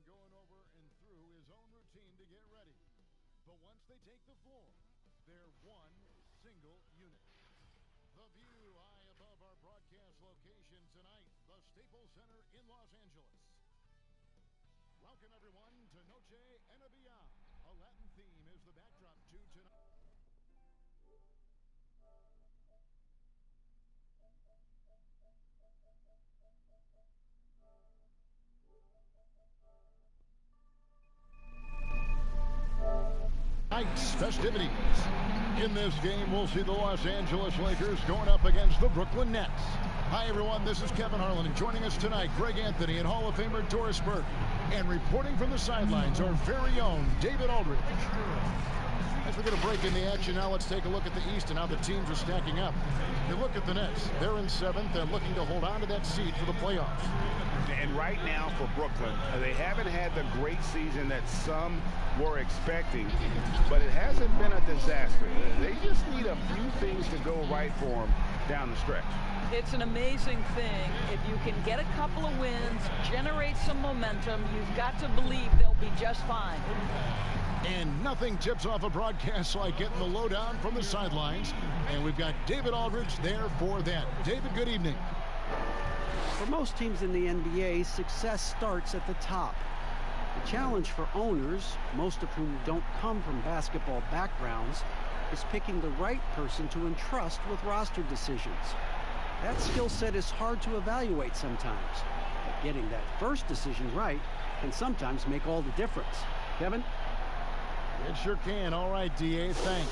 going over and through his own routine to get ready. But once they take the floor, they're one single unit. The view high above our broadcast location tonight, the Staples Center in Los Angeles. Welcome, everyone, to Noche NBA. A Latin theme is the backdrop to tonight. Tonight's festivities. In this game, we'll see the Los Angeles Lakers going up against the Brooklyn Nets. Hi, everyone. This is Kevin Harlan, and joining us tonight, Greg Anthony and Hall of Famer Doris Burke. And reporting from the sidelines, our very own David Aldridge. As we get a break in the action, now let's take a look at the East and how the teams are stacking up. You look at the Nets. They're in 7th and looking to hold on to that seed for the playoffs. And right now for Brooklyn, they haven't had the great season that some were expecting, but it hasn't been a disaster. They just need a few things to go right for them down the stretch. It's an amazing thing. If you can get a couple of wins, generate some momentum, you've got to believe they'll be just fine. And nothing tips off a broadcast like getting the lowdown from the sidelines. And we've got David Aldridge there for that. David, good evening. For most teams in the NBA, success starts at the top. The challenge for owners, most of whom don't come from basketball backgrounds, is picking the right person to entrust with roster decisions. That skill set is hard to evaluate sometimes, but getting that first decision right can sometimes make all the difference. Kevin? It sure can. All right, D.A., thanks.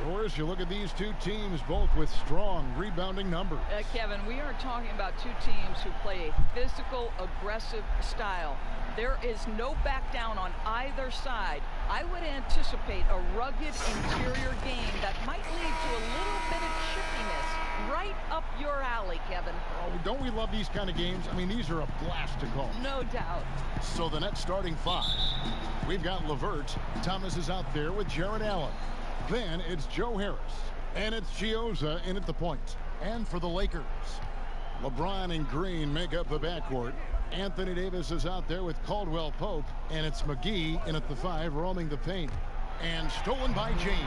Doris, you look at these two teams, both with strong rebounding numbers. Kevin, we are talking about two teams who play a physical, aggressive style. There is no back down on either side. I would anticipate a rugged interior game that might lead to a little bit of chippiness right up your alley, Kevin. Oh, don't we love these kind of games? I mean, these are a blast to call. No doubt. So the Nets starting 5. We've got LeVert. Thomas is out there with Jaron Allen. Then it's Joe Harris. And it's Chioza in at the point. And for the Lakers, LeBron and Green make up the backcourt. Anthony Davis is out there with Caldwell Pope. And it's McGee in at the 5, roaming the paint. And stolen by James.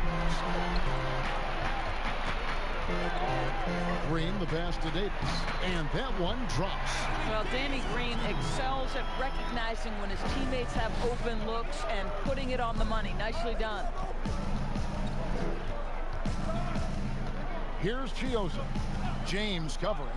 Green, the pass to Davis. And that one drops. Well, Danny Green excels at recognizing when his teammates have open looks and putting it on the money. Nicely done. Here's Chioza. James covering.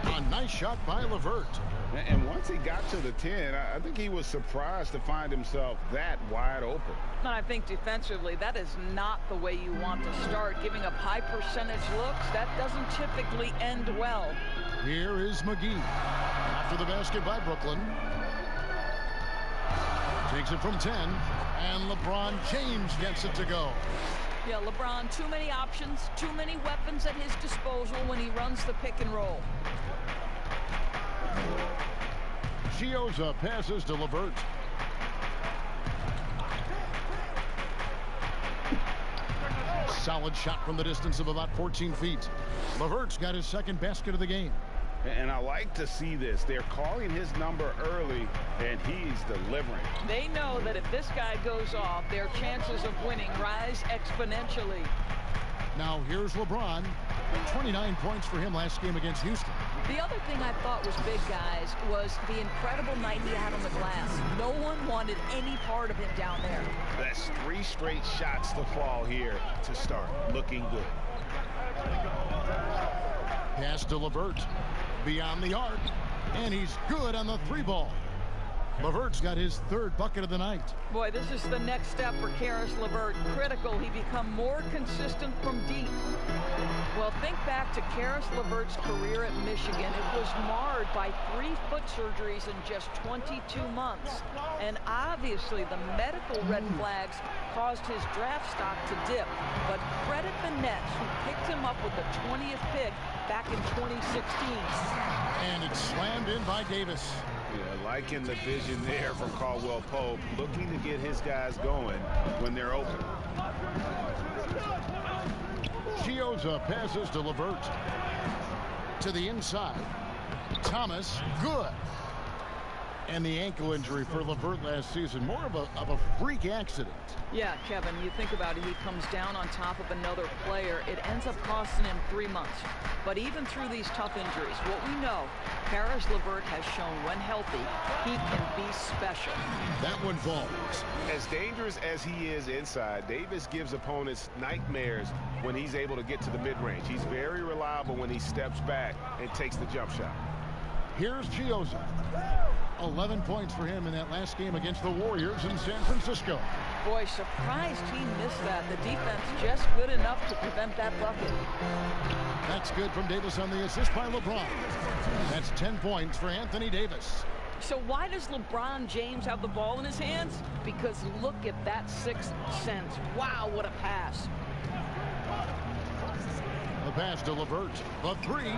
A nice shot by LeVert. And once he got to the 10, I think he was surprised to find himself that wide open. And I think defensively, that is not the way you want to start. Giving up high percentage looks, that doesn't typically end well. Here is McGee. After the basket by Brooklyn. Takes it from 10. And LeBron James gets it to go. Yeah, LeBron, too many options, too many weapons at his disposal when he runs the pick and roll. Chioza passes to LeVert. Solid shot from the distance of about 14 feet. LeVert's got his second basket of the game. And I like to see this. They're calling his number early, and he's delivering. They know that if this guy goes off, their chances of winning rise exponentially. Now here's LeBron. 29 points for him last game against Houston. The other thing I thought was big, guys, was the incredible night he had on the glass. No one wanted any part of him down there. That's 3 straight shots to fall here to start. Looking good. Pass to LeVert. Beyond the arc. And he's good on the 3-ball. LeVert's got his 3rd bucket of the night. Boy, this is the next step for Caris LeVert. Critical. He become more consistent from deep. Well, think back to Caris LeVert's career at Michigan. It was marred by 3 foot surgeries in just 22 months. And obviously, the medical red flags caused his draft stock to dip. But credit the Nets, who picked him up with the 20th pick back in 2016. And it's slammed in by Davis. Yeah, liking the vision there from Caldwell Pope, looking to get his guys going when they're open. Chioza passes to LeVert. To the inside. Thomas, good. And the ankle injury for LeVert last season, more of a freak accident. Yeah, Kevin, you think about it, he comes down on top of another player. It ends up costing him 3 months. But even through these tough injuries, what we know, Karis LeVert has shown when healthy, he can be special. That one falls. As dangerous as he is inside, Davis gives opponents nightmares when he's able to get to the mid-range. He's very reliable when he steps back and takes the jump shot. Here's Chioza. 11 points for him in that last game against the Warriors in San Francisco. Boy, surprised he missed that. The defense just good enough to prevent that bucket. That's good from Davis on the assist by LeBron. That's 10 points for Anthony Davis. So why does LeBron James have the ball in his hands? Because look at that sixth sense. Wow, what a pass. The pass to LeVert. The three.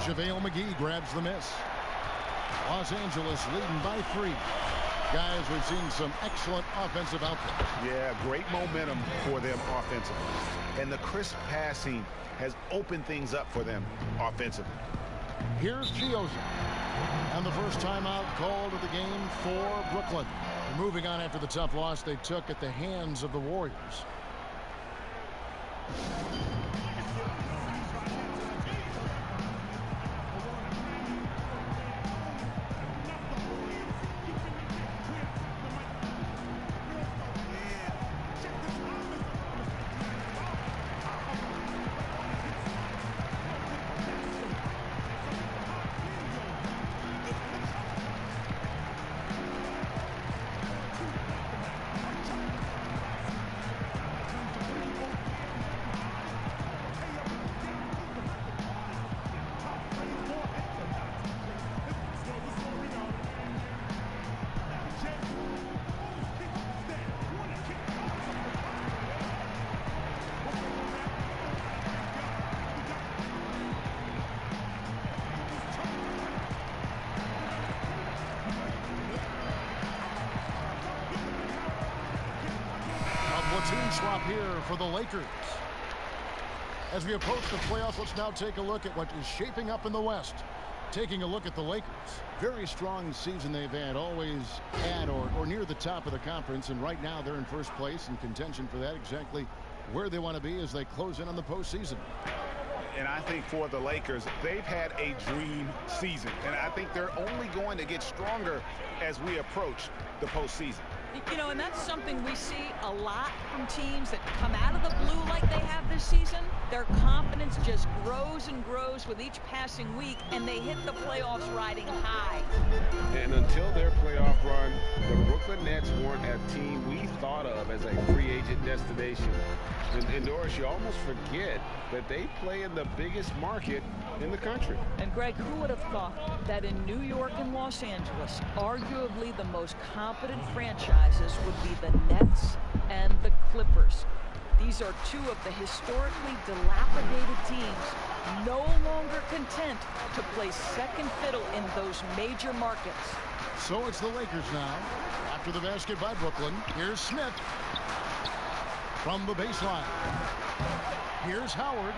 JaVale McGee grabs the miss. Los Angeles leading by 3. Guys, we've seen some excellent offensive output. Yeah, great momentum for them offensively. And the crisp passing has opened things up for them offensively. Here's Chioza. And the first timeout called of the game for Brooklyn. Moving on after the tough loss they took at the hands of the Warriors. Team swap here for the Lakers. As we approach the playoffs, let's now take a look at what is shaping up in the West. Taking a look at the Lakers. Very strong season they've had, always at or near the top of the conference, and right now they're in first place in contention for that, exactly where they want to be as they close in on the postseason. And I think for the Lakers, they've had a dream season, and I think they're only going to get stronger as we approach the postseason. You know, and that's something we see a lot from teams that come out of the blue like they have this season. Their confidence just grows and grows with each passing week, and they hit the playoffs riding high. And until their playoff run, the Brooklyn Nets weren't a team we thought of as a free agent destination. And Doris, you almost forget that they play in the biggest market in the country. And Greg, who would have thought that in New York and Los Angeles, arguably the most competent franchises would be the Nets and the Clippers. These are two of the historically dilapidated teams, no longer content to play second fiddle in those major markets. So it's the Lakers now. After the basket by Brooklyn, here's Smith from the baseline. Here's Howard.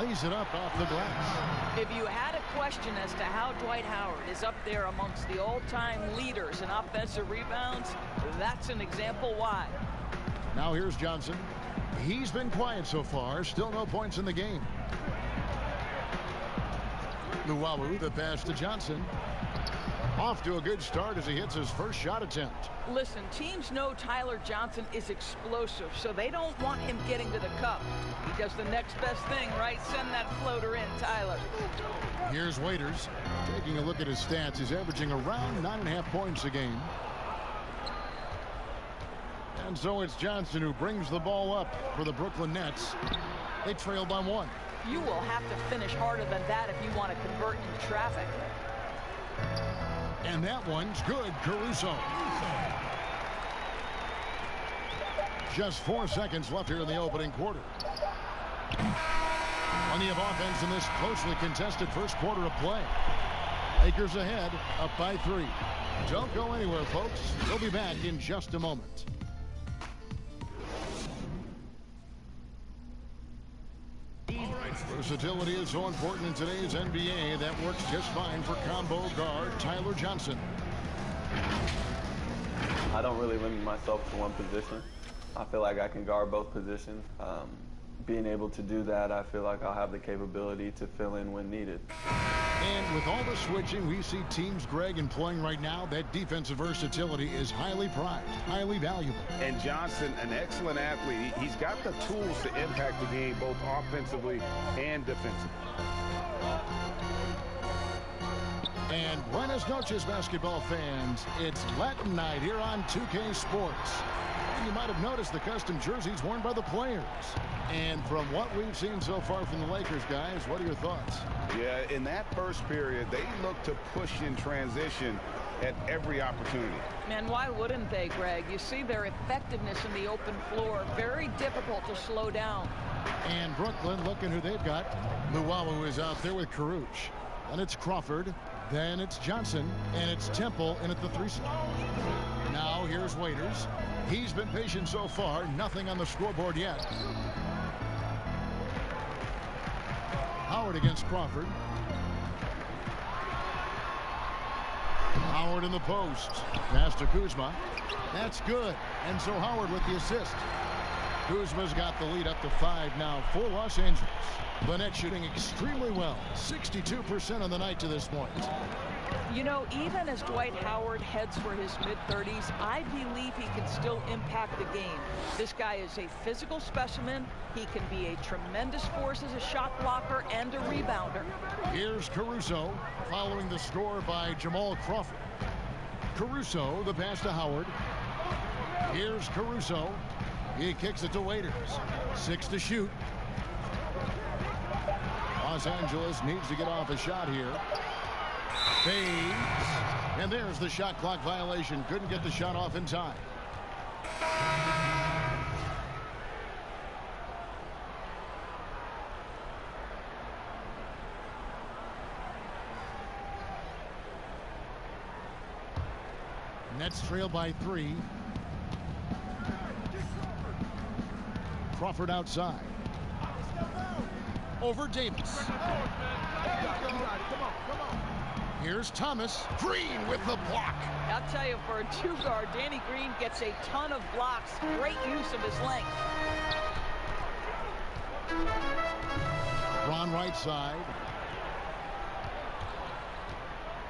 Lays it up off the glass. If you had a question as to how Dwight Howard is up there amongst the all-time leaders in offensive rebounds, that's an example why. Now here's Johnson. He's been quiet so far. Still no points in the game. Luwawu, the pass to Johnson. Off to a good start as he hits his first shot attempt. Listen, teams know Tyler Johnson is explosive, so they don't want him getting to the cup. He does the next best thing, right? Send that floater in, Tyler. Here's Waiters. Taking a look at his stats, he's averaging around 9.5 points a game. And so it's Johnson who brings the ball up for the Brooklyn Nets. They trail by 1. You will have to finish harder than that if you want to convert in traffic. And that one's good, Caruso. Just 4 seconds left here in the opening quarter. Plenty of offense in this closely contested first quarter of play. Lakers ahead, up by 3. Don't go anywhere, folks. We'll be back in just a moment. Versatility is so important in today's NBA. That works just fine for combo guard Tyler Johnson. I don't really limit myself to one position. I feel like I can guard both positions. Being able to do that, I feel like I'll have the capability to fill in when needed. And with all the switching we see teams, Greg, employing right now, that defensive versatility is highly prized, highly valuable. And Johnson, an excellent athlete. He's got the tools to impact the game both offensively and defensively. And buenas noches, basketball fans. It's Latin night here on 2K Sports. And you might have noticed the custom jerseys worn by the players. And from what we've seen so far from the Lakers, guys, what are your thoughts? Yeah, in that first period, they looked to push in transition at every opportunity. And why wouldn't they, Greg? You see their effectiveness in the open floor. Very difficult to slow down. And Brooklyn, looking who they've got. Luwawu is out there with Caruth. And it's Crawford. Then it's Johnson. And it's Temple in at the 3 slot. Now here's Waiters. He's been patient so far. Nothing on the scoreboard yet. Howard against Crawford. Howard in the post. Pass to Kuzma. That's good. And so Howard with the assist. Kuzma's got the lead up to 5 now for Los Angeles. The Nets shooting extremely well. 62% on the night to this point. You know, even as Dwight Howard heads for his mid-30s, I believe he can still impact the game. This guy is a physical specimen. He can be a tremendous force as a shot blocker and a rebounder. Here's Caruso following the score by Jamal Crawford. Caruso, the pass to Howard. Here's Caruso. He kicks it to Waiters. 6 to shoot. Los Angeles needs to get off a shot here. Fades. And there's the shot clock violation. Couldn't get the shot off in time. Nets trail by 3. Crawford outside. Over Davis. Here's Thomas. Green with the block. I'll tell you, for a 2-guard, Danny Green gets a ton of blocks. Great use of his length. Ron right side.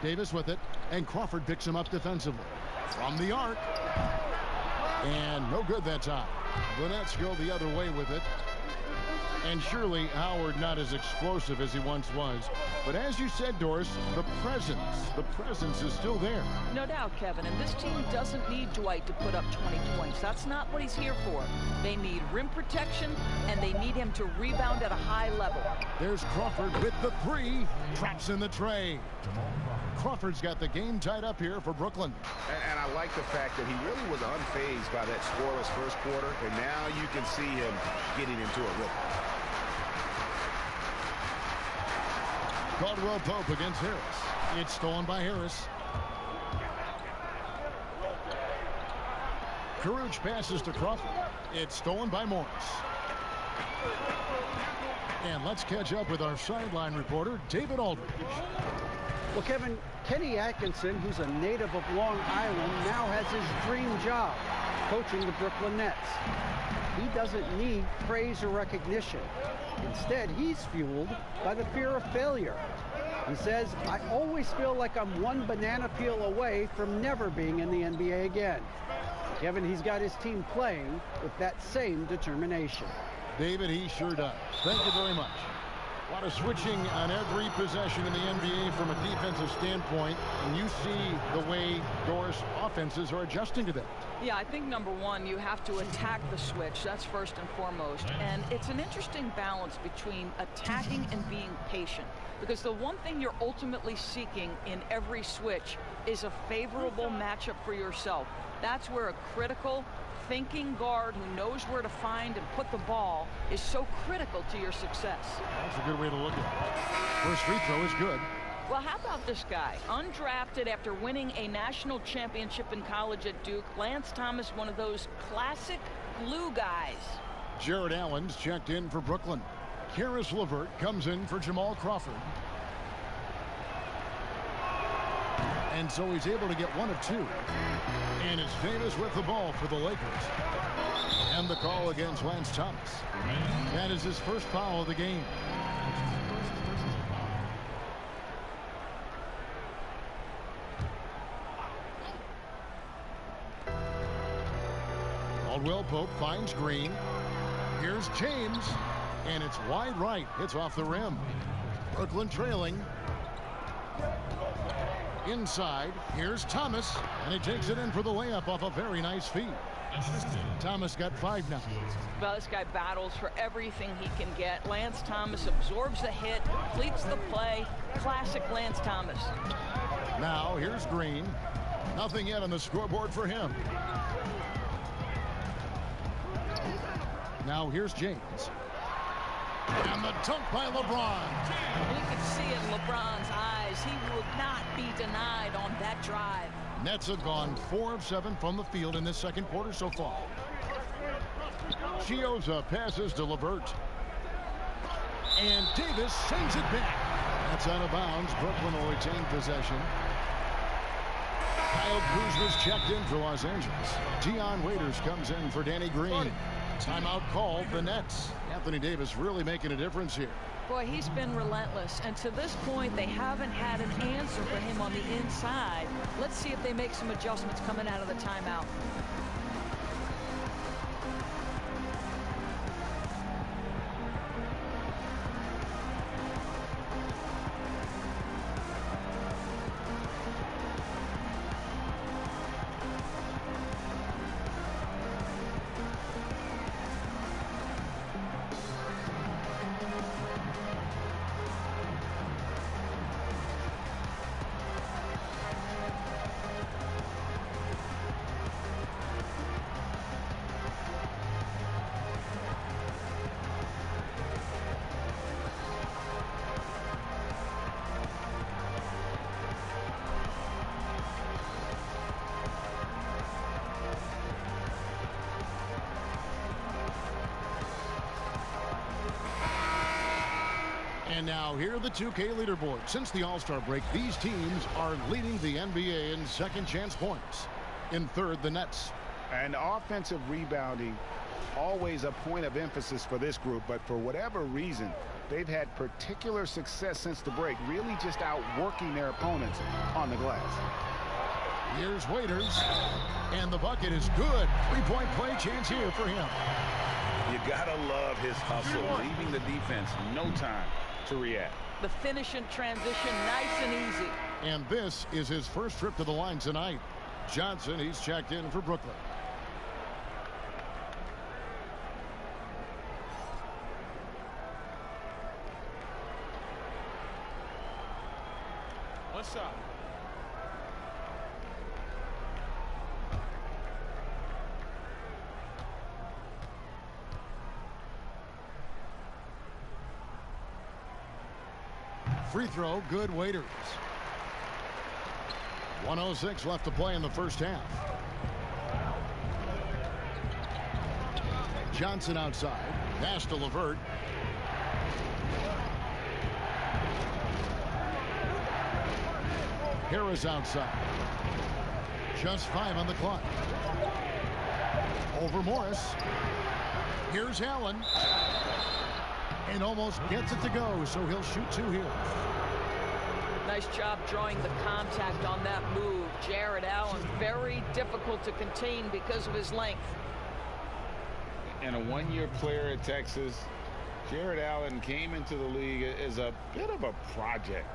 Davis with it. And Crawford picks him up defensively. From the arc. And no good that time. The Nets go the other way with it. And surely Howard not as explosive as he once was. But as you said, Doris, the presence is still there. No doubt, Kevin. And this team doesn't need Dwight to put up 20 points. That's not what he's here for. They need rim protection, and they need him to rebound at a high level. There's Crawford with the 3. Traps in the tray. Crawford's got the game tied up here for Brooklyn. And I like the fact that he really was unfazed by that scoreless first quarter. And now you can see him getting into a rhythm. Caldwell Pope against Harris. It's stolen by Harris. Caruth passes to Crawford. It's stolen by Morris. And let's catch up with our sideline reporter, David Aldridge. Well, Kevin, Kenny Atkinson, who's a native of Long Island, now has his dream job, coaching the Brooklyn Nets. He doesn't need praise or recognition. Instead, he's fueled by the fear of failure. He says, I always feel like I'm one banana peel away from never being in the NBA again. Kevin, he's got his team playing with that same determination. David, he sure does. Thank you very much. A lot of switching on every possession in the NBA from a defensive standpoint, and you see the way Doris offenses are adjusting to that. Yeah, I think number one, you have to attack the switch. That's first and foremost. And it's an interesting balance between attacking and being patient. Because the one thing you're ultimately seeking in every switch is a favorable matchup for yourself. That's where a critical thinking guard who knows where to find and put the ball is so critical to your success. That's a good way to look at it. First free throw is good. Well, how about this guy? Undrafted after winning a national championship in college at Duke, Lance Thomas, one of those classic glue guys. Jared Allen's checked in for Brooklyn. Karis LeVert comes in for Jamal Crawford. And so he's able to get one of two. And it's Davis with the ball for the Lakers. And the call against Lance Thomas. That is his first foul of the game. Caldwell Pope finds Green. Here's James. And it's wide right. It's off the rim. Brooklyn trailing. Inside, here's Thomas, and he takes it in for the layup off a very nice feed. Thomas got 5 now. Well, this guy battles for everything he can get. Lance Thomas absorbs the hit, completes the play. Classic Lance Thomas. Now, here's Green. Nothing yet on the scoreboard for him. Now, here's James. And the dunk by LeBron. And you can see it in LeBron's eyes. He would not be denied on that drive. Nets have gone 4 of 7 from the field in this second quarter so far. Chioza passes to LeVert. And Davis sends it back. That's out of bounds. Brooklyn will retain possession. Kyle Kuzma's checked in for Los Angeles. Dion Waiters comes in for Danny Green. Timeout called the Nets. Anthony Davis really making a difference here. Boy, he's been relentless, and to this point they haven't had an answer for him on the inside. Let's see if they make some adjustments coming out of the timeout. And now here are the 2K leaderboard. Since the All-Star break, these teams are leading the NBA in second chance points. In third, the Nets. And offensive rebounding, always a point of emphasis for this group, but for whatever reason, they've had particular success since the break, really just outworking their opponents on the glass. Here's Waiters, and the bucket is good. Three-point play chance here for him. You gotta love his hustle, leaving the defense no time to react. The finish in transition, nice and easy. And this is his first trip to the line tonight. Johnson, he's checked in for Brooklyn. What's up? Free throw, good. Waiters. 1:06 left to play in the first half. Johnson outside. Pass to LeVert. Harris outside. Just 5 on the clock. Over Morris. Here's Allen. And almost gets it to go, so he'll shoot 2 here. Nice job drawing the contact on that move. Jared Allen, very difficult to contain because of his length. And a one-year player at Texas, Jared Allen came into the league as a bit of a project.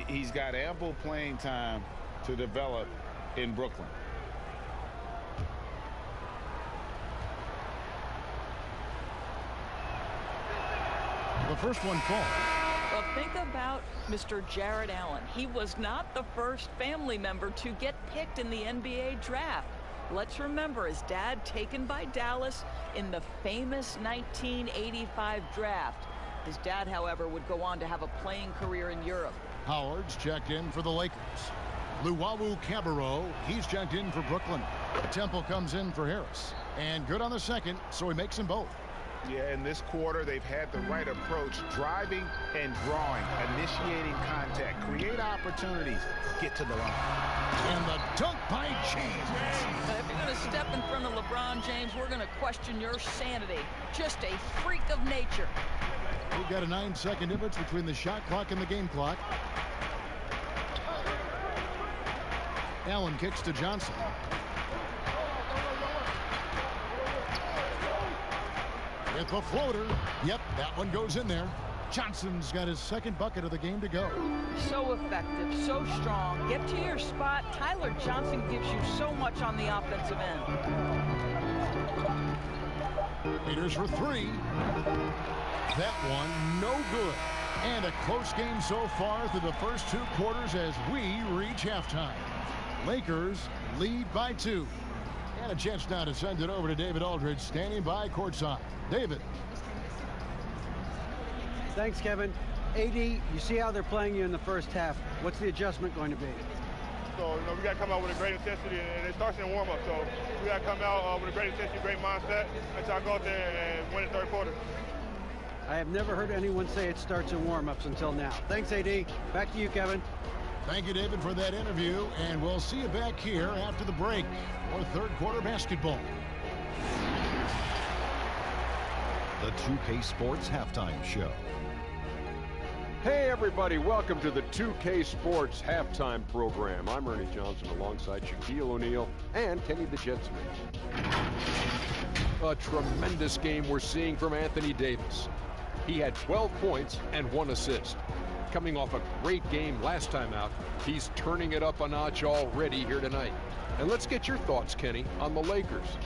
He's got ample playing time to develop in Brooklyn. The first one falls. Well, think about Mr. Jared Allen. He was not the first family member to get picked in the NBA draft. Let's remember his dad taken by Dallas in the famous 1985 draft. His dad, however, would go on to have a playing career in Europe. Howard's checked in for the Lakers. Luwawu Cabarro, he's checked in for Brooklyn. Temple comes in for Harris. And good on the second, so he makes them both. Yeah, in this quarter, they've had the right approach, driving and drawing, initiating contact, create opportunities, get to the line. And the dunk by James. If you're going to step in front of LeBron James, we're going to question your sanity. Just a freak of nature. We've got a 9-second difference between the shot clock and the game clock. Allen kicks to Johnson. With the floater. Yep, that one goes in there. Johnson's got his second bucket of the game to go. So effective, so strong. Get to your spot. Tyler Johnson gives you so much on the offensive end. Peters for three. That one no good. And a close game so far through the first 2 quarters as we reach halftime. Lakers lead by 2. And a chance now to send it over to David Aldridge, standing by courtside. David. Thanks, Kevin. AD, you see how they're playing you in the first half. What's the adjustment going to be? So, we got to come out with a great intensity, and it starts in warm-up. So, we got to come out with a great intensity, great mindset, until I go out there and win the third quarter. I have never heard anyone say it starts in warm-ups until now. Thanks, AD. Back to you, Kevin. Thank you, David, for that interview, and we'll see you back here after the break for third quarter basketball. The 2K Sports Halftime Show. Hey everybody, welcome to the 2K Sports Halftime Program. I'm Ernie Johnson alongside Shaquille O'Neal and Kenny the Jet Smith. A tremendous game we're seeing from Anthony Davis. He had 12 points and 1 assist. Coming off a great game last time out, he's turning it up a notch already here tonight. And let's get your thoughts, Kenny, on the Lakers.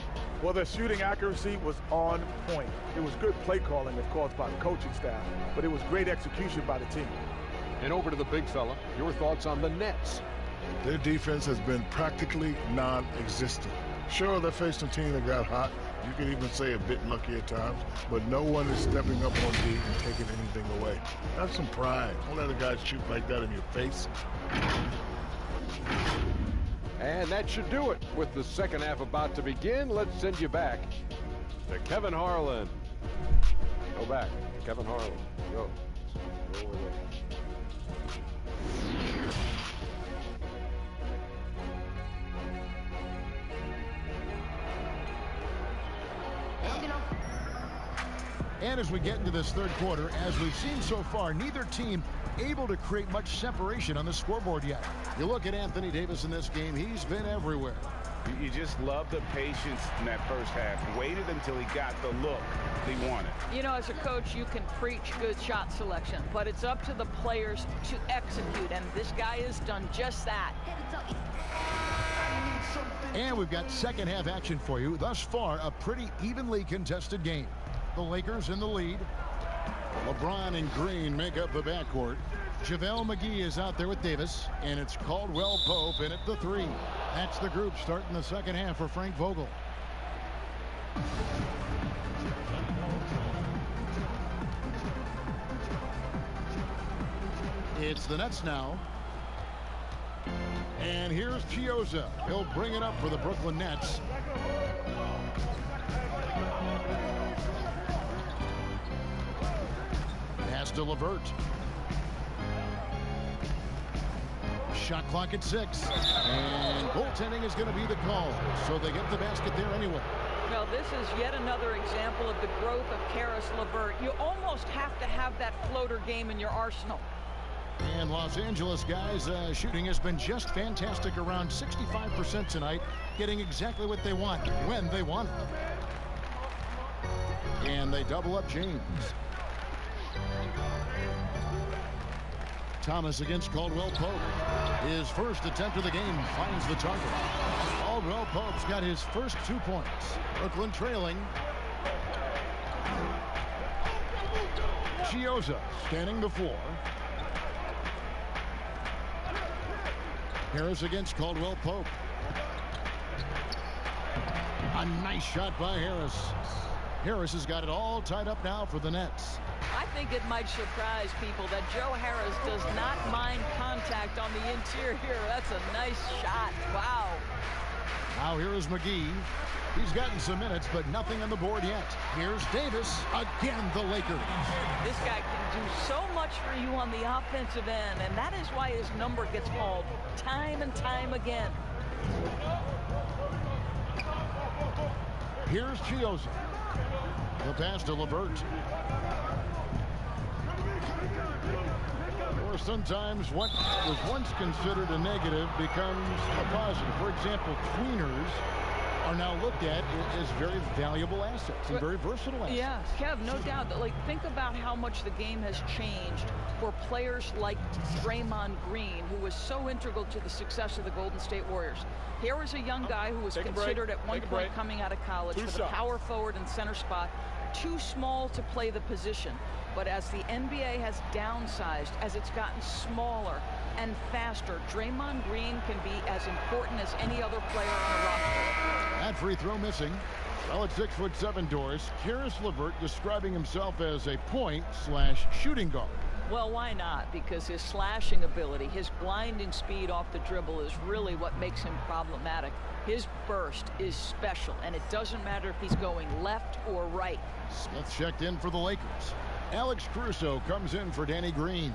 Well, their shooting accuracy was on point. It was good play calling, of course, by the coaching staff, but it was great execution by the team. And over to the big fella, your thoughts on the Nets. Their defense has been practically non-existent. Sure, they're facing a team that got hot. You could even say a bit lucky at times, but no one is stepping up on D and taking anything away. Have some pride. Don't let a guy shoot like that in your face. And that should do it. With the second half about to begin, let's send you back to Kevin Harlan. Go back. Kevin Harlan. Go. Go over there. And as we get into this third quarter, as we've seen so far, neither team able to create much separation on the scoreboard yet. You look at Anthony Davis in this game, he's been everywhere. You just love the patience in that first half. Waited until he got the look he wanted. You know, as a coach, you can preach good shot selection, but it's up to the players to execute, and this guy has done just that. And we've got second half action for you. Thus far, a pretty evenly contested game. The Lakers in the lead. LeBron and Green make up the backcourt. JaVale McGee is out there with Davis, and it's Caldwell Pope in at the 3. That's the group starting the second half for Frank Vogel. It's the Nets now. And here's Chiozza. He'll bring it up for the Brooklyn Nets. Pass to LeVert. Shot clock at 6. And goaltending is going to be the call. So they get the basket there anyway. Well, this is yet another example of the growth of Karis LeVert. You almost have to have that floater game in your arsenal. And Los Angeles guys, shooting has been just fantastic, around 65% tonight, getting exactly what they want when they want it. And they double up James. Thomas against Caldwell Pope. His first attempt of the game finds the target. Caldwell Pope's got his first 2 points. Brooklyn trailing. Chiozza standing the floor. Harris against Caldwell Pope. A nice shot by Harris. Harris has got it all tied up now for the Nets. I think it might surprise people that Joe Harris does not mind contact on the interior. That's a nice shot. Wow. Now here is McGee. He's gotten some minutes, but nothing on the board yet. Here's Davis. Again, the Lakers. This guy can do so much for you on the offensive end, and that is why his number gets called time and time again. Here's Chioza. The pass to LeVert. Or sometimes what was once considered a negative becomes a positive. For example, tweeners are now looked at as very valuable assets and very versatile assets. Yeah, Kev, no doubt. Like, think about how much the game has changed for players like Draymond Green, who was so integral to the success of the Golden State Warriors. Here was a young guy who was considered at one point coming out of college for the power forward and center spot, too small to play the position. But as the NBA has downsized, as it's gotten smaller and faster, Draymond Green can be as important as any other player on the roster. That free throw missing. Well, at 6'7", Doris, Caris LeVert describing himself as a point/shooting guard. Well, why not? Because his slashing ability, his blinding speed off the dribble is really what makes him problematic. His burst is special, and it doesn't matter if he's going left or right. Smith checked in for the Lakers. Alex Caruso comes in for Danny Green.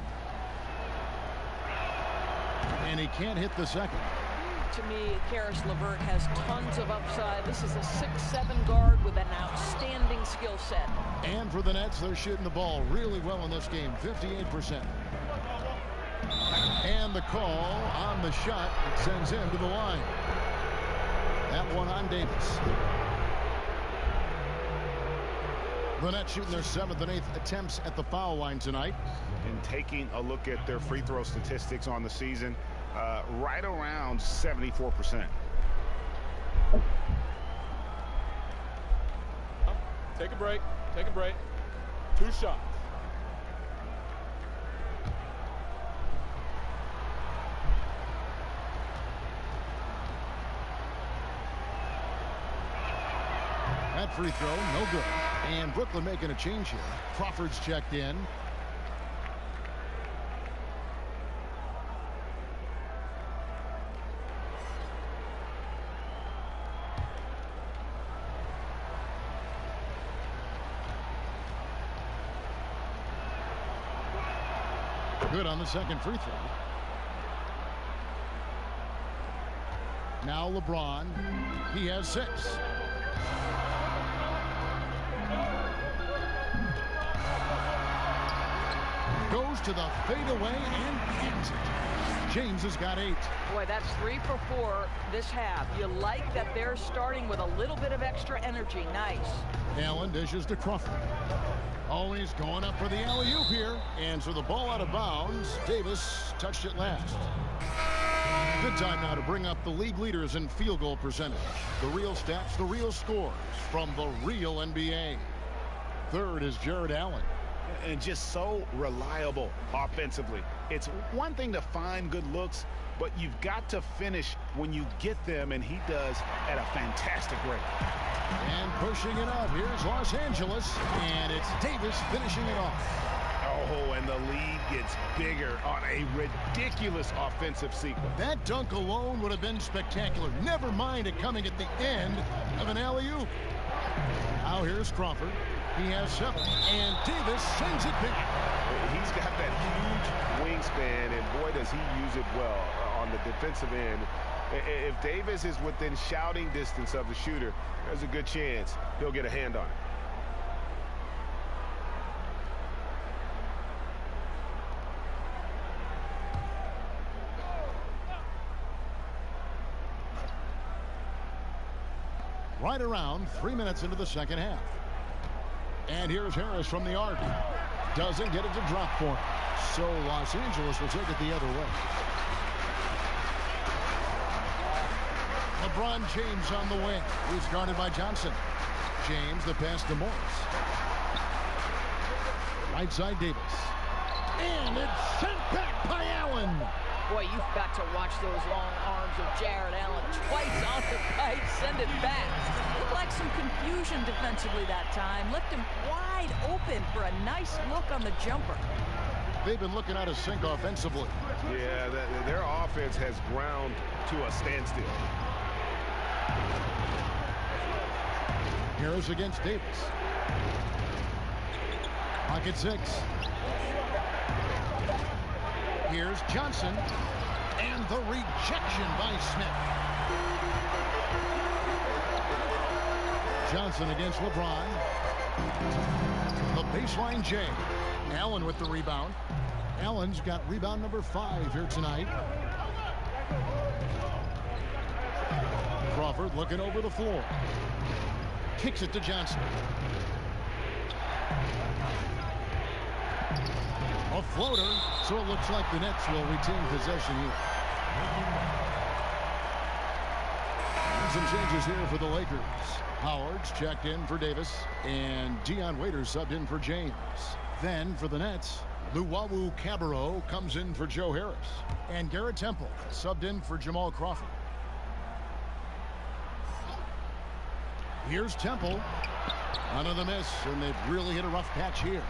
And he can't hit the second. To me, Caris LeVert has tons of upside. This is a 6'7" guard with an outstanding skill set. And for the Nets, they're shooting the ball really well in this game, 58%. And the call on the shot that sends him to the line. That one on Davis. The Nets shooting their 7th and 8th attempts at the foul line tonight. And taking a look at their free throw statistics on the season, right around 74%. Take a break. Take a break. 2 shots. That free throw, no good. And Brooklyn making a change here. Crawford's checked in. Good on the second free throw. Now LeBron. He has 6. Goes to the fadeaway and hits it. James has got 8. Boy, that's 3 for 4 this half. You like that they're starting with a little bit of extra energy. Nice. Allen dishes to Crawford. Always going up for the alley-oop here. And so the ball out of bounds. Davis touched it last. Good time now to bring up the league leaders in field goal percentage. The real stats, the real scores from the real NBA. Third is Jared Allen. And just so reliable offensively. It's one thing to find good looks, but you've got to finish when you get them, and he does at a fantastic rate. And pushing it up, here's Los Angeles, and it's Davis finishing it off. Oh, and the lead gets bigger on a ridiculous offensive sequence. That dunk alone would have been spectacular. Never mind it coming at the end of an alley-oop. Now here's Crawford. He has 7, and Davis sends it back. He's got that huge wingspan, and boy, does he use it well on the defensive end. If Davis is within shouting distance of the shooter, there's a good chance he'll get a hand on it. Right around 3 minutes into the second half. And here's Harris from the arc. Doesn't get it to drop for him. So Los Angeles will take it the other way. LeBron James on the wing. He's guarded by Johnson. James, the pass to Morris. Right side Davis. And it's sent back by Allen. Boy, you've got to watch those long arms of Jared Allen. Twice on the kite, send it back. Looked like some confusion defensively that time. Left him wide open for a nice look on the jumper. They've been looking out of sync offensively. Yeah, their offense has ground to a standstill. Harris against Davis. Pocket 6. Here's Johnson. And the rejection by Smith. Johnson against LeBron. The baseline J. Allen with the rebound. Allen's got rebound number 5 here tonight. Crawford looking over the floor. Kicks it to Johnson. A floater, so it looks like the Nets will retain possession here. And some changes here for the Lakers. Howard's checked in for Davis, and Dion Waiters subbed in for James. Then for the Nets, Luwawu Cabarrot comes in for Joe Harris, and Garrett Temple subbed in for Jamal Crawford. Here's Temple. Under the miss, and they've really hit a rough patch here.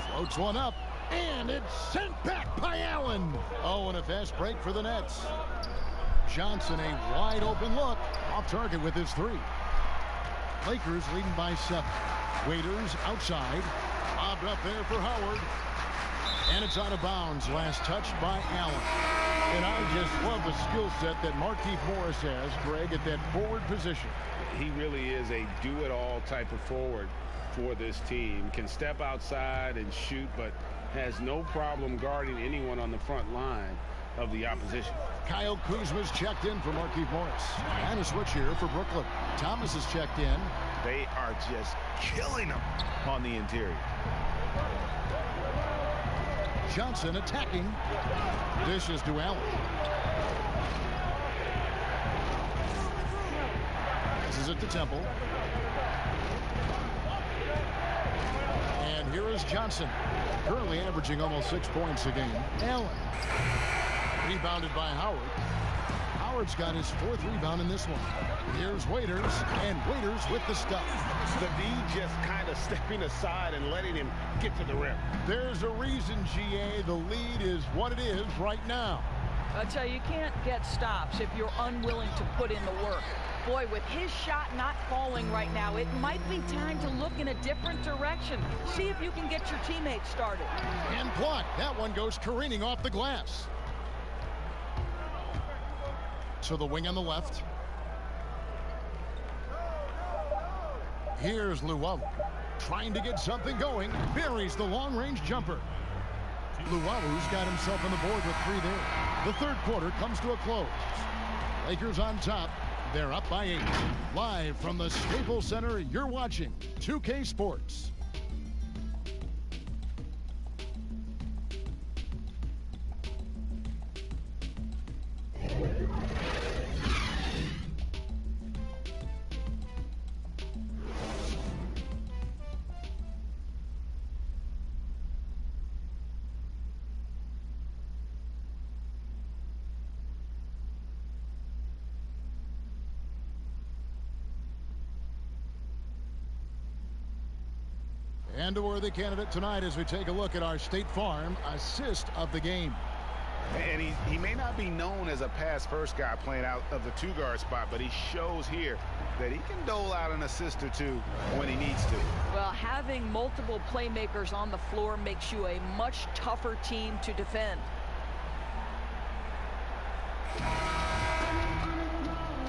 Floats one up, and it's sent back by Allen. Oh, and a fast break for the Nets. Johnson, a wide open look, off target with his 3. Lakers leading by 7. Waiters outside, lobbed up there for Howard, and it's out of bounds. Last touch by Allen. And I just love the skill set that Markieff Morris has, Greg, at that forward position. He really is a do-it-all type of forward for this team. Can step outside and shoot, but has no problem guarding anyone on the front line of the opposition. Kyle Kuzma's checked in for Markieff Morris. And a switch here for Brooklyn. Thomas is checked in. They are just killing them on the interior. Johnson attacking. Dishes to Allen. This is it to Temple. And here is Johnson. Currently averaging almost 6 points a game. Allen. Rebounded by Howard. Howard's got his 4th rebound in this one. Here's Waiters, and Waiters with the stuff. The D just kind of stepping aside and letting him get to the rim. There's a reason, GA. The lead is what it is right now. I'll tell you, you can't get stops if you're unwilling to put in the work. Boy, with his shot not falling right now, it might be time to look in a different direction. See if you can get your teammates started. And blocked. That one goes careening off the glass. So the wing on the left. Here's Luwawu. Trying to get something going. Buries the long-range jumper. Luwawu's got himself on the board with 3 there. The 3rd quarter comes to a close. Lakers on top. They're up by 8. Live from the Staples Center, you're watching 2K Sports. And a worthy candidate tonight as we take a look at our State Farm assist of the game. And he may not be known as a pass-first guy playing out of the 2-guard spot, but he shows here that he can dole out an assist or 2 when he needs to. Well, having multiple playmakers on the floor makes you a much tougher team to defend.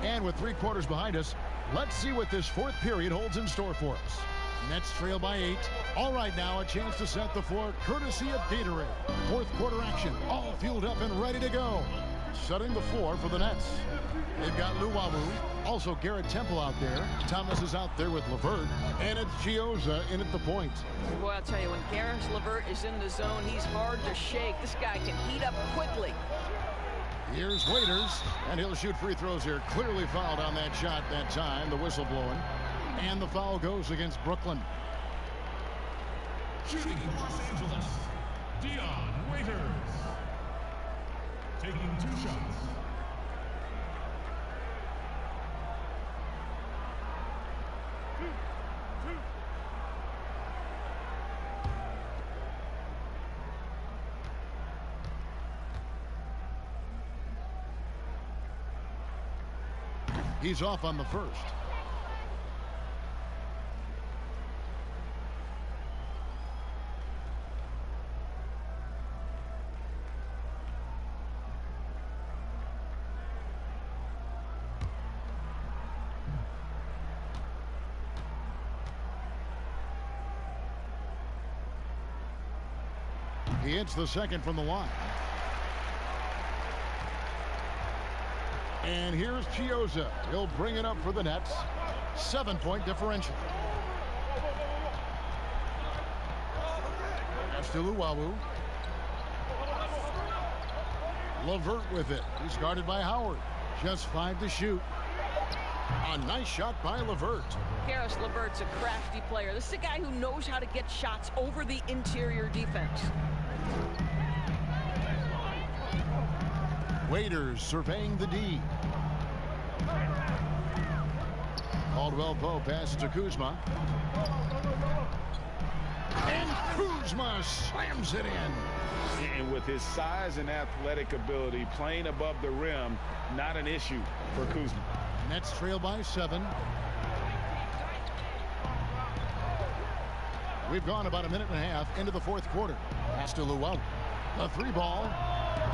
And with 3 quarters behind us, let's see what this 4th period holds in store for us. Nets trail by 8. All right, now a chance to set the floor courtesy of Gatorade. 4th quarter action, all fueled up and ready to go. Setting the floor for the Nets. They've got Luwawu, also Garrett Temple out there. Thomas is out there with LeVert, and it's Gioza in at the point. Boy, I'll tell you, when Karis LeVert is in the zone, he's hard to shake. This guy can heat up quickly. Here's Waiters, and he'll shoot free throws here. Clearly fouled on that shot that time, the whistle blowing. And the foul goes against Brooklyn. Shooting Los Angeles, Dion Waiters. Taking 2 shots. He's off on the first. He hits the second from the line. And here's Chiozza. He'll bring it up for the Nets. 7-point differential. Pass to Luwawu. LeVert with it. He's guarded by Howard. Just 5 to shoot. A nice shot by LeVert. Karis LeVert's a crafty player. This is a guy who knows how to get shots over the interior defense. Waiters surveying the D. Caldwell Pope passes to Kuzma. And Kuzma slams it in. And with his size and athletic ability, playing above the rim, not an issue for Kuzma. Nets trail by 7. We've gone about a minute and a half into the fourth quarter. Pass to Luwawu. The 3-ball.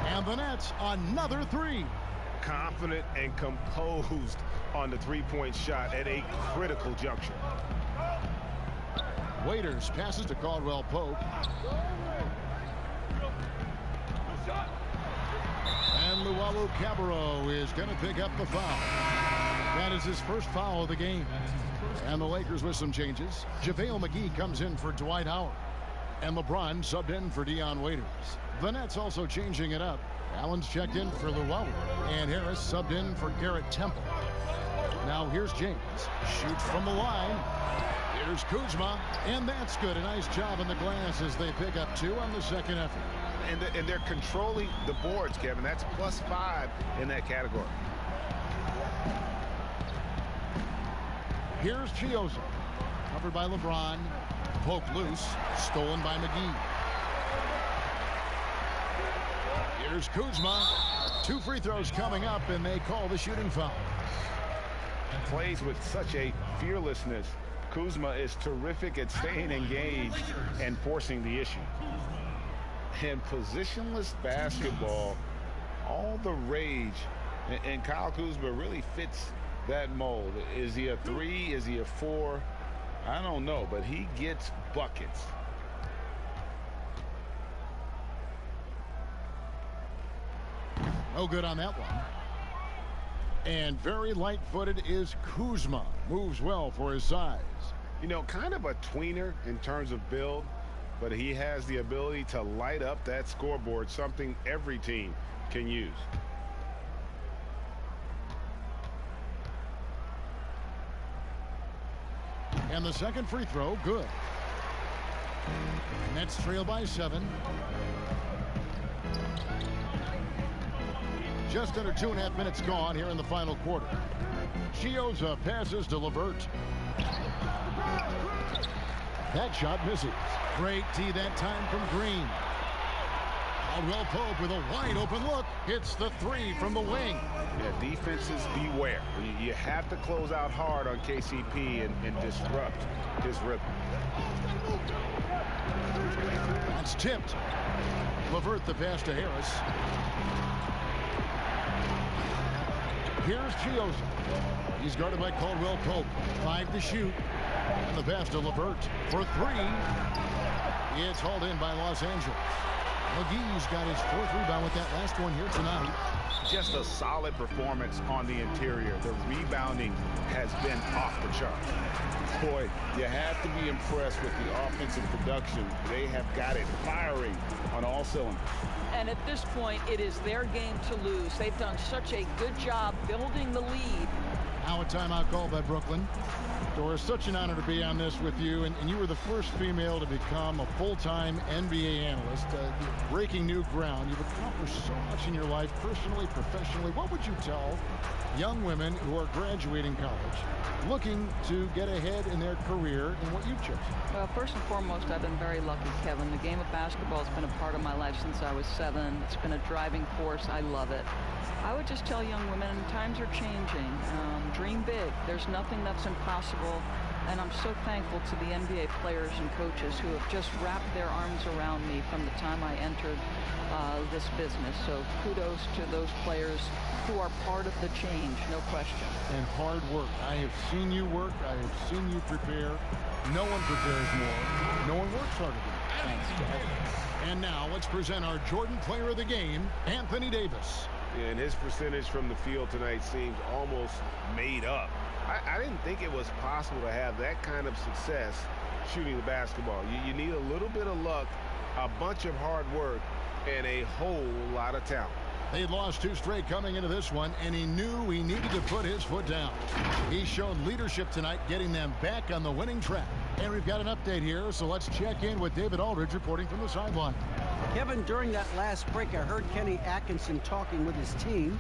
And the Nets another 3. Confident and composed on the 3-point shot at a critical juncture. Waiters passes to Caldwell Pope. And Luwawu-Cabarrot is going to pick up the foul. That is his first foul of the game. And the Lakers with some changes. JaVale McGee comes in for Dwight Howard. And LeBron subbed in for Dion Waiters. The Nets also changing it up. Allen's checked in for Luwawu. And Harris subbed in for Garrett Temple. Now here's James. Shoots from the line. Here's Kuzma. And that's good. A nice job on the glass as they pick up 2 on the second effort. And they're controlling the boards, Kevin. That's +5 in that category. Here's Chiozza. Covered by LeBron. Pope loose. Stolen by McGee. Here's Kuzma. 2 free throws coming up, and they call the shooting foul. Plays with such a fearlessness. Kuzma is terrific at staying engaged and forcing the issue. And positionless basketball, all the rage, and Kyle Kuzma really fits that mold. Is he a 3? Is he a 4? I don't know, but he gets buckets. No good on that one. And very light-footed is Kuzma. Moves well for his size. You know, kind of a tweener in terms of build, but he has the ability to light up that scoreboard, something every team can use. And the second free throw, good. Nets trail by 7. Just under 2.5 minutes gone here in the final quarter. Chiozza passes to LeVert. That shot misses. Great D that time from Green. Caldwell Pope with a wide open look. Hits the 3 from the wing. Yeah, defenses beware. You have to close out hard on KCP and disrupt his rhythm. That's tipped. LeVert the pass to Harris. Here's Chiozza. He's guarded by Caldwell Pope. 5 to shoot. And the pass to LeVert for 3. It's hauled in by Los Angeles. McGee's got his 4th rebound with that last one here tonight. Just a solid performance on the interior. The rebounding has been off the charts. Boy, you have to be impressed with the offensive production. They have got it firing on all cylinders. And at this point, it is their game to lose. They've done such a good job building the lead. Now a timeout called by Brooklyn. Doris, such an honor to be on this with you, and you were the first female to become a full-time NBA analyst, breaking new ground. You've accomplished so much in your life, personally, professionally. What would you tell young women who are graduating college, looking to get ahead in their career in what you've chosen? Well, first and foremost, I've been very lucky, Kevin. The game of basketball has been a part of my life since I was 7. It's been a driving force. I love it. I would just tell young women, times are changing. Dream big. There's nothing that's impossible. And I'm so thankful to the NBA players and coaches who have just wrapped their arms around me from the time I entered this business. So kudos to those players who are part of the change, no question. And hard work. I have seen you work. I have seen you prepare. No one prepares more. No one works harder than you. Thanks, Jeff. And now let's present our Jordan Player of the Game, Anthony Davis. And his percentage from the field tonight seems almost made up. I didn't think it was possible to have that kind of success shooting the basketball. You need a little bit of luck, a bunch of hard work, and a whole lot of talent. They had lost 2 straight coming into this one, and he knew he needed to put his foot down. He showed leadership tonight, getting them back on the winning track. And we've got an update here, so let's check in with David Aldridge reporting from the sideline. Kevin, during that last break, I heard Kenny Atkinson talking with his team.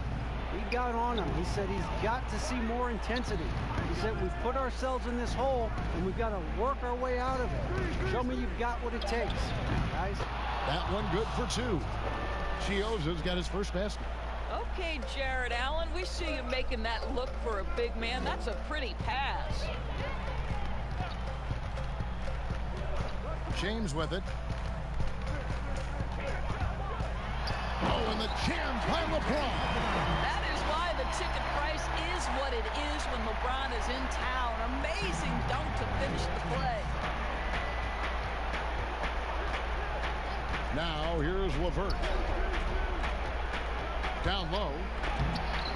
He got on him. He said he's got to see more intensity. He said we've put ourselves in this hole, and we've got to work our way out of it. Show me you've got what it takes, guys. That one good for 2. Chioza's got his first basket. Okay, Jared Allen, we see you making that look for a big man. That's a pretty pass. James with it. Oh, and the jam by LeBron. That is why the ticket price is what it is when LeBron is in town. Amazing dunk to finish the play. Now here's LeVert. Down low.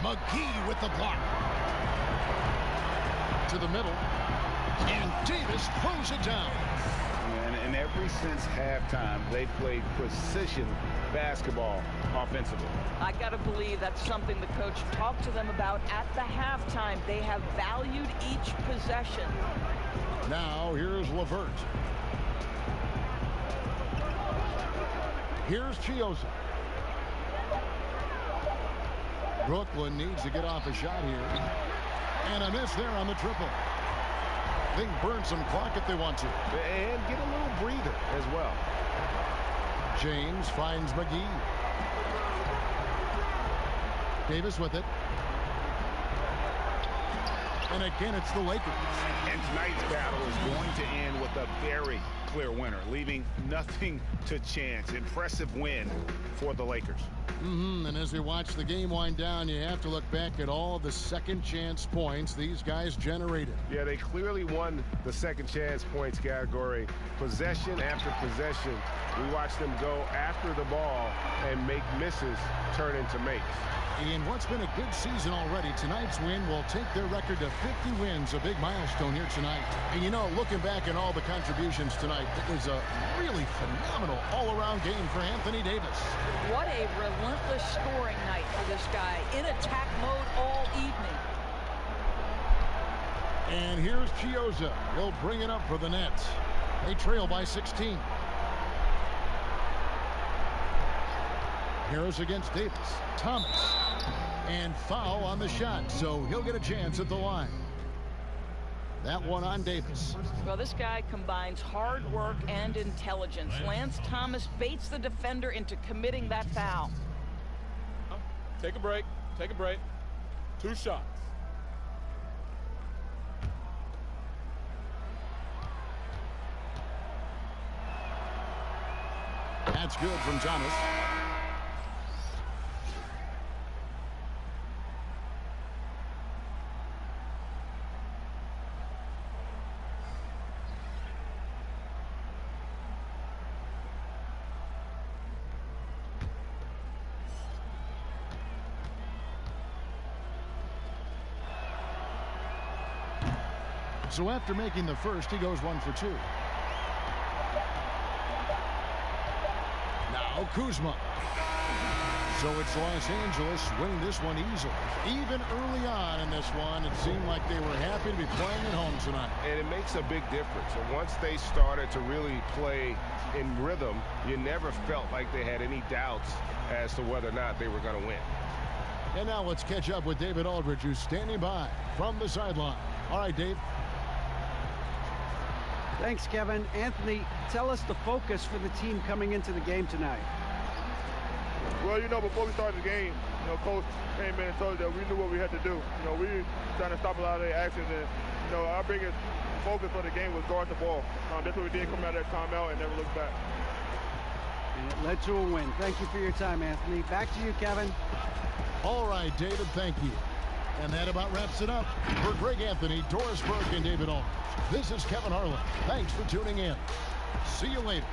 McGee with the block. To the middle. And Davis throws it down. And ever since halftime, they played precision basketball offensively. I got to believe that's something the coach talked to them about at the halftime. They have valued each possession. Now here's LeVert. Here's Chioza. Brooklyn needs to get off a shot here. And a miss there on the triple. They can burn some clock if they want to. And get a little breather as well. James finds McGee. Davis with it. And again, it's the Lakers. And tonight's battle is going to end with a very clear winner, leaving nothing to chance. Impressive win for the Lakers. And as we watch the game wind down, you have to look back at all the second chance points these guys generated. Yeah, they clearly won the second chance points category. Possession after possession. We watched them go after the ball and make misses turn into makes. In what's been a good season already, tonight's win will take their record to 50 wins, a big milestone here tonight. And you know, looking back at all the contributions tonight, it was a really phenomenal all-around game for Anthony Davis. What a relentless scoring night for this guy, in attack mode all evening. And here's Chioza. He'll bring it up for the Nets. They trail by 16. Harris against Davis. Thomas. And foul on the shot, so he'll get a chance at the line. That one on Davis. Well, this guy combines hard work and intelligence. Lance Thomas baits the defender into committing that foul. Take a break. Take a break. 2 shots. That's good from Thomas. So after making the first, he goes 1 for 2. Now Kuzma. So it's Los Angeles winning this one easily. Even early on in this one, it seemed like they were happy to be playing at home tonight. And it makes a big difference. And once they started to really play in rhythm, you never felt like they had any doubts as to whether or not they were going to win. And now let's catch up with David Aldridge, who's standing by from the sideline. All right, Dave. Thanks, Kevin. Anthony, tell us the focus for the team coming into the game tonight. Well, before we started the game, Coach came in and told us that we knew what we had to do. We were trying to stop a lot of their actions, and, our biggest focus for the game was guard the ball. That's what we did, come out of that timeout and never look back. And it led to a win. Thank you for your time, Anthony. Back to you, Kevin. All right, David, thank you. And that about wraps it up. For Greg Anthony, Doris Burke, and David Aldridge, this is Kevin Harlan. Thanks for tuning in. See you later.